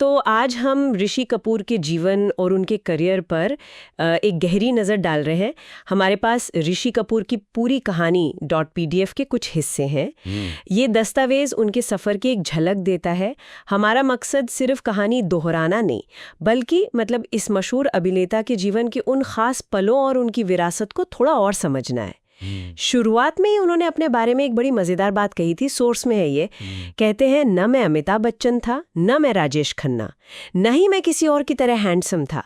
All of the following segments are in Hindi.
तो आज हम ऋषि कपूर के जीवन और उनके करियर पर एक गहरी नज़र डाल रहे हैं। हमारे पास ऋषि कपूर की पूरी कहानी .pdf के कुछ हिस्से हैं। ये दस्तावेज उनके सफ़र की एक झलक देता है। हमारा मकसद सिर्फ कहानी दोहराना नहीं, बल्कि इस मशहूर अभिनेता के जीवन के उन खास पलों और उनकी विरासत को थोड़ा और समझना है। शुरुआत में ही उन्होंने अपने बारे में एक बड़ी मजेदार बात कही थी। सोर्स में है ये। कहते हैं, न मैं अमिताभ बच्चन था, न मैं राजेश खन्ना, न ही मैं किसी और की तरह हैंडसम था,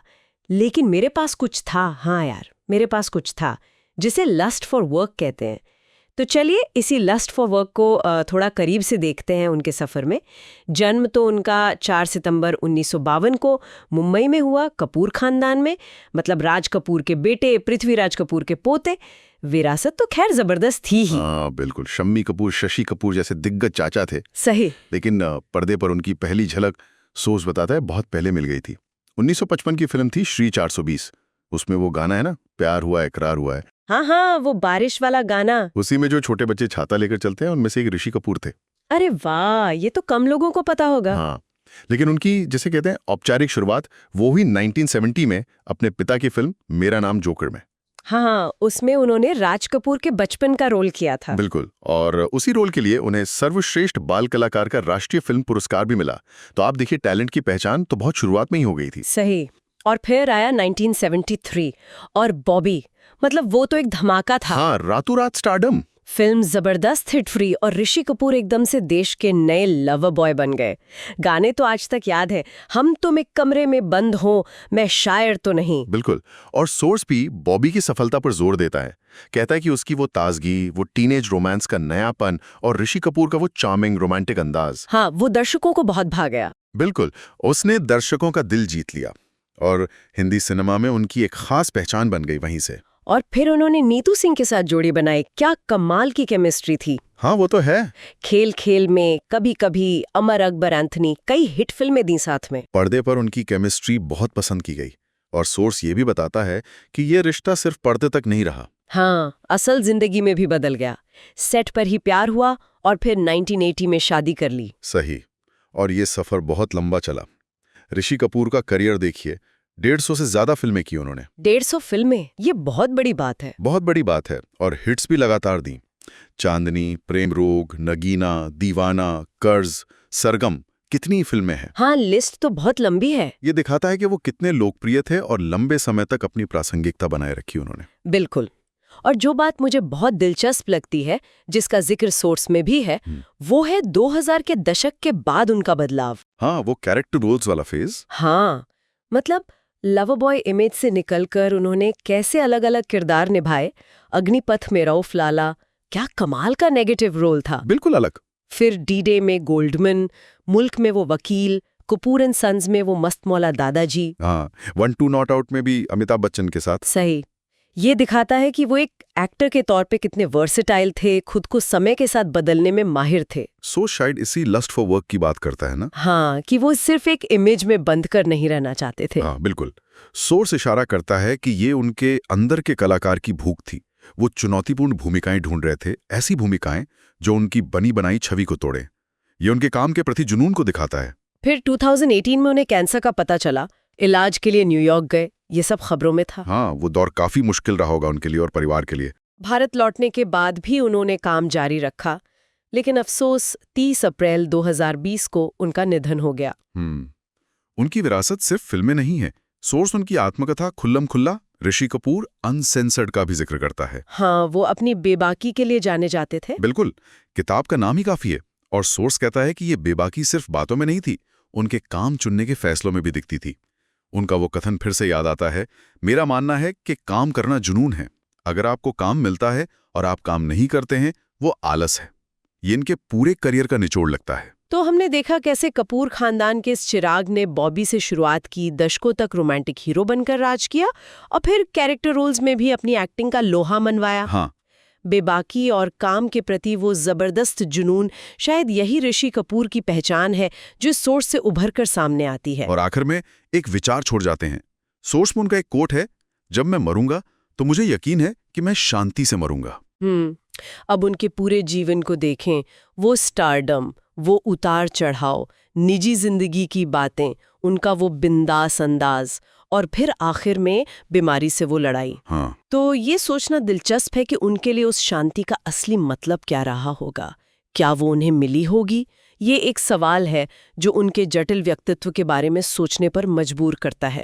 लेकिन मेरे पास कुछ था। हाँ यार, मेरे पास कुछ था, जिसे लस्ट फॉर वर्क कहते हैं। तो चलिए इसी लस्ट फॉर वर्क को थोड़ा करीब से देखते हैं उनके सफ़र में। जन्म तो उनका 4 सितंबर 1952 को मुंबई में हुआ, कपूर खानदान में, राज कपूर के बेटे, पृथ्वीराज कपूर के पोते। विरासत तो खैर जबरदस्त थी ही। बिल्कुल, शम्मी कपूर, शशि कपूर जैसे दिग्गज चाचा थे। सही। लेकिन पर्दे पर उनकी पहली झलक, सोर्स बताता है, बहुत पहले मिल गई थी। 1955 की फिल्म थी श्री 420। उसमें वो गाना है ना, प्यार हुआ इकरार हुआ है। हाँ, वो बारिश वाला गाना। उसी में जो छोटे बच्चे छाता लेकर चलते हैं, उनमें से एक ऋषि कपूर थे। अरे वाह, ये तो कम लोगों को पता होगा। हाँ, लेकिन उनकी, जैसे कहते हैं, औपचारिक शुरुआत वो हुई 1970 में अपने पिता की फिल्म मेरा नाम जोकर में। हाँ, उसमें उन्होंने राज कपूर के बचपन का रोल किया था। बिल्कुल, और उसी रोल के लिए उन्हें सर्वश्रेष्ठ बाल कलाकार का राष्ट्रीय फिल्म पुरस्कार भी मिला। तो आप देखिए, टैलेंट की पहचान तो बहुत शुरुआत में ही हो गई थी। सही। और फिर आया 1973 और बॉबी, वो तो एक धमाका था। हाँ, रातों रात स्टारडम। फिल्म जबरदस्त हिट फ्री और ऋषि कपूर एकदम से देश के नए लवर बॉय बन गए। गाने तो आज तक याद है, हम तुम एक कमरे में बंद हो, मैं शायर तो नहीं। बिल्कुल, और सोर्स भी बॉबी की सफलता पर जोर देता है। कहता है कि उसकी वो ताजगी, वो टीनेज रोमांस का नयापन और ऋषि कपूर का वो चार्मिंग रोमांटिक अंदाज, हाँ, वो दर्शकों को बहुत भा गया। बिल्कुल, उसने दर्शकों का दिल जीत लिया और हिंदी सिनेमा में उनकी एक खास पहचान बन गई वहीं से। और फिर उन्होंने नीतू सिंह के साथ जोड़ी बनाई। क्या कमाल की केमिस्ट्री थी। हाँ, वो तो है। खेल खेल में, कभी कभी, अमर अकबर एंथनी, कई हिट फिल्में दी साथ में। पर्दे पर उनकी केमिस्ट्री बहुत पसंद की गई। और सोर्स ये भी बताता है कि ये रिश्ता सिर्फ पर्दे तक नहीं रहा। हाँ, असल जिंदगी में भी बदल गया। सेट पर ही प्यार हुआ और फिर 1980 में शादी कर ली। सही। और ये सफर बहुत लंबा चला। ऋषि कपूर का करियर देखिए, 150 से ज्यादा फिल्में की उन्होंने। 150 फिल्में, ये बहुत बड़ी बात है। बहुत बड़ी बात है। और हिट्स भी लगातार दी। चांदनी, प्रेम रोग, नगीना, दीवाना, कर्ज, सरगम, कितनी फिल्में हैं। हाँ, लिस्ट तो बहुत लंबी है। ये दिखाता है कि वो कितने लोकप्रिय थे और लंबे समय तक अपनी प्रासंगिकता बनाए रखी उन्होंने। बिल्कुल। और जो बात मुझे बहुत दिलचस्प लगती है, जिसका जिक्र सोर्स में भी है, वो है 2000 के दशक के बाद उनका बदलाव। हाँ, वो कैरेक्टर रोल्स वाला फेज। हाँ, लवर बॉय इमेज से निकलकर उन्होंने कैसे अलग अलग किरदार निभाए। अग्निपथ में रऊफ लाला, क्या कमाल का नेगेटिव रोल था। बिल्कुल अलग। फिर डी-डे में गोल्डमैन, मुल्क में वो वकील, कपूर एंड सन्स में वो मस्त मौला दादाजी। हाँ, 1-2 नॉट आउट में भी अमिताभ बच्चन के साथ। सही। ये दिखाता है कि वो एक एक्टर के तौर पे कितने वर्सेटाइल थे, खुद को समय के साथ बदलने में माहिर थे। सो शायद इसी लस्ट फॉर वर्क की बात करता है ना। हाँ, कि वो सिर्फ एक इमेज में बंद कर नहीं रहना चाहते थे। हाँ, बिल्कुल। सोर्स इशारा करता है कि ये उनके अंदर के कलाकार की भूख थी। वो चुनौतीपूर्ण भूमिकाएं ढूंढ रहे थे, ऐसी भूमिकाएं जो उनकी बनी बनाई छवि को तोड़े। ये उनके काम के प्रति जुनून को दिखाता है। फिर 2018 में उन्हें कैंसर का पता चला, इलाज के लिए न्यूयॉर्क गए। ये सब खबरों में था। हाँ, वो दौर काफी मुश्किल रहा होगा उनके लिए और परिवार के लिए। भारत लौटने के बाद भी उन्होंने काम जारी रखा, लेकिन अफसोस 30 अप्रैल 2020 को उनका निधन हो गया। उनकी विरासत सिर्फ फिल्में नहीं है। सोर्स उनकी आत्मकथा खुल्लम खुल्ला ऋषि कपूर अनसेंसर्ड का भी जिक्र करता है। हाँ, वो अपनी बेबाकी के लिए जाने जाते थे। बिल्कुल, किताब का नाम ही काफी है। और सोर्स कहता है कि ये बेबाकी सिर्फ बातों में नहीं थी, उनके काम चुनने के फैसलों में भी दिखती थी। उनका वो कथन फिर से याद आता है, मेरा मानना है कि काम करना जुनून है। अगर आपको काम मिलता है और आप काम नहीं करते हैं, वो आलस है। ये इनके पूरे करियर का निचोड़ लगता है। तो हमने देखा कैसे कपूर खानदान के इस चिराग ने बॉबी से शुरुआत की, दशकों तक रोमांटिक हीरो बनकर राज किया और फिर कैरेक्टर रोल्स में भी अपनी एक्टिंग का लोहा मनवाया। हाँ, बेबाकी और काम के प्रति वो जबरदस्त जुनून, शायद यही ऋषि कपूर की पहचान है जो सोर्स से उभर कर सामने आती है। और आखिर में एक विचार छोड़ जाते हैं। सोर्स में उनका एक कोट है, जब मैं मरूंगा तो मुझे यकीन है कि मैं शांति से मरूंगा। अब उनके पूरे जीवन को देखें, वो स्टारडम, वो उतार चढ़ाव, निजी जिंदगी की बातें, उनका वो बिंदास अंदाज, और फिर आखिर में बीमारी से वो लड़ाई। हाँ। तो ये सोचना दिलचस्प है कि उनके लिए उस शांति का असली मतलब क्या रहा होगा। क्या वो उन्हें मिली होगी? ये एक सवाल है जो उनके जटिल व्यक्तित्व के बारे में सोचने पर मजबूर करता है।